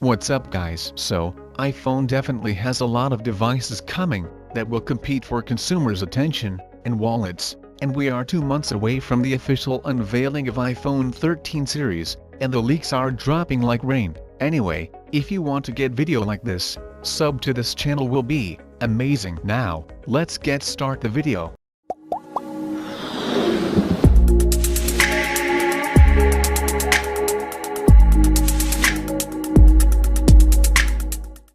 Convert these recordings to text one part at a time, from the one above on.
What's up guys? So, iPhone definitely has a lot of devices coming that will compete for consumers' attention and wallets, and we are 2 months away from the official unveiling of iPhone 13 series, and the leaks are dropping like rain. Anyway, if you want to get video like this, sub to this channel will be amazing. Now, let's get start the video.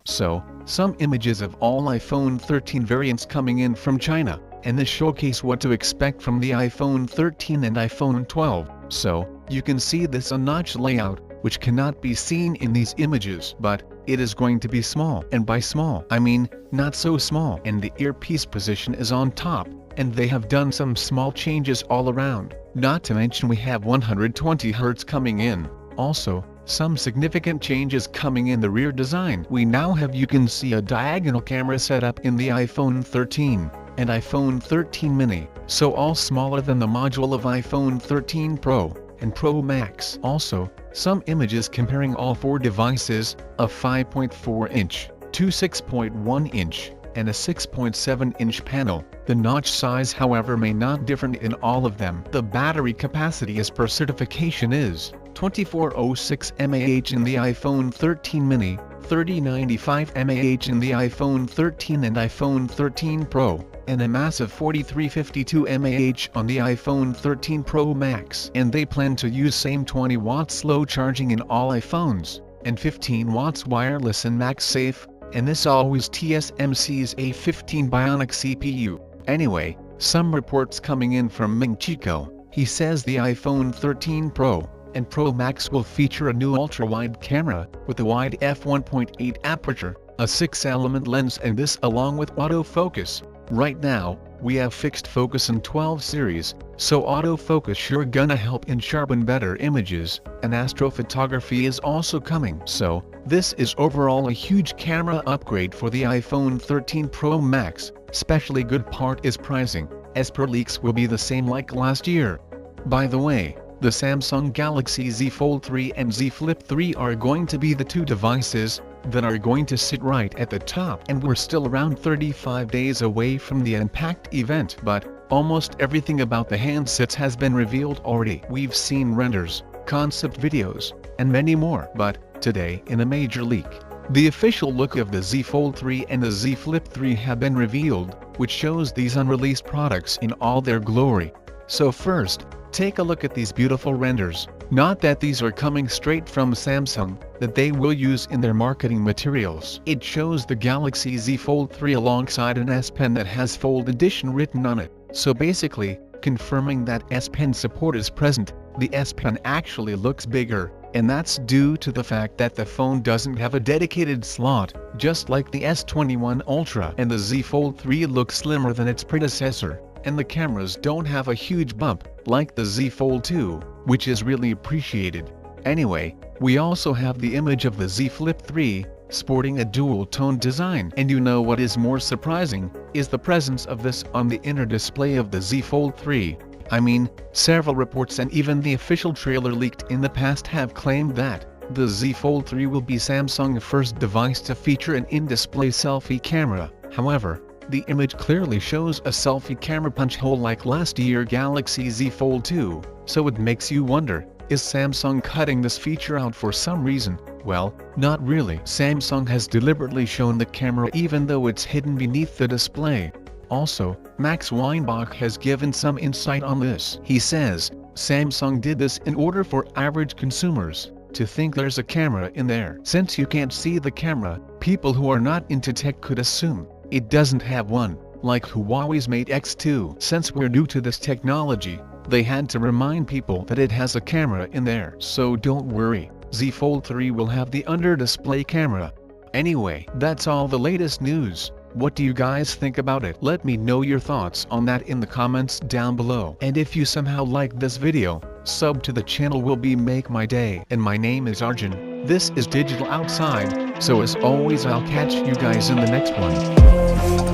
So, some images of all iPhone 13 variants coming in from China, and this showcase what to expect from the iPhone 13 and iPhone 12. So, you can see this notch layout, which cannot be seen in these images, but it is going to be small, and by small, I mean not so small, and the earpiece position is on top, and they have done some small changes all around. Not to mention we have 120 Hz coming in. Also, some significant changes coming in the rear design. We now have, you can see, a diagonal camera setup in the iPhone 13 and iPhone 13 mini, so all smaller than the module of iPhone 13 Pro and Pro Max. Also, some images comparing all four devices, a 5.4-inch, two 6.1-inch, and a 6.7-inch panel. The notch size however may not differ in all of them. The battery capacity as per certification is 2406 mAh in the iPhone 13 mini, 3095 mAh in the iPhone 13 and iPhone 13 Pro, and a massive 4352 mAh on the iPhone 13 Pro Max. And they plan to use same 20 watts slow charging in all iPhones, and 15 watts wireless and MagSafe, and this always TSMC's A15 Bionic CPU. Anyway, some reports coming in from Ming Chico. He says the iPhone 13 Pro and Pro Max will feature a new ultra-wide camera with a wide f1.8 aperture, a 6-element lens, and this along with autofocus. Right now, we have fixed focus in 12 series, so autofocus sure gonna help in sharpen better images, and astrophotography is also coming. So, this is overall a huge camera upgrade for the iPhone 13 Pro Max. Especially good part is pricing, as per leaks will be the same like last year. By the way, the Samsung Galaxy Z Fold 3 and Z Flip 3 are going to be the two devices that are going to sit right at the top, and we're still around 35 days away from the Unpacked event, but almost everything about the handsets has been revealed already. We've seen renders, concept videos, and many more, but today in a major leak, the official look of the Z Fold 3 and the Z Flip 3 have been revealed, which shows these unreleased products in all their glory. So first, take a look at these beautiful renders. Not that these are coming straight from Samsung, that they will use in their marketing materials. It shows the Galaxy Z Fold 3 alongside an S Pen that has Fold Edition written on it. So basically, confirming that S Pen support is present. The S Pen actually looks bigger, and that's due to the fact that the phone doesn't have a dedicated slot, just like the S21 Ultra, and the Z Fold 3 looks slimmer than its predecessor, and the cameras don't have a huge bump, like the Z Fold 2, which is really appreciated. Anyway, we also have the image of the Z Flip 3, sporting a dual-tone design. And you know what is more surprising, is the presence of this on the inner display of the Z Fold 3. I mean, several reports and even the official trailer leaked in the past have claimed that the Z Fold 3 will be Samsung's first device to feature an in-display selfie camera. However, the image clearly shows a selfie camera punch hole like last year's Galaxy Z Fold 2, so it makes you wonder, is Samsung cutting this feature out for some reason? Well, not really. Samsung has deliberately shown the camera even though it's hidden beneath the display. Also, Max Weinbach has given some insight on this. He says, Samsung did this in order for average consumers to think there's a camera in there. Since you can't see the camera, people who are not into tech could assume it doesn't have one, like Huawei's Mate X2. Since we're new to this technology, they had to remind people that it has a camera in there. So don't worry, Z Fold 3 will have the under-display camera. Anyway, that's all the latest news. What do you guys think about it? Let me know your thoughts on that in the comments down below. And if you somehow like this video, sub to the channel will be make my day. And my name is Arjun. This is Digital Outside, so as always I'll catch you guys in the next one.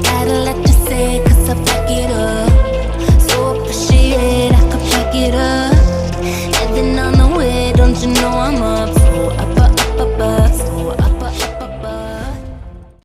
Gotta let you say, 'cause I back it up. So appreciate I could pick it up. And then on the way, don't you know I'm up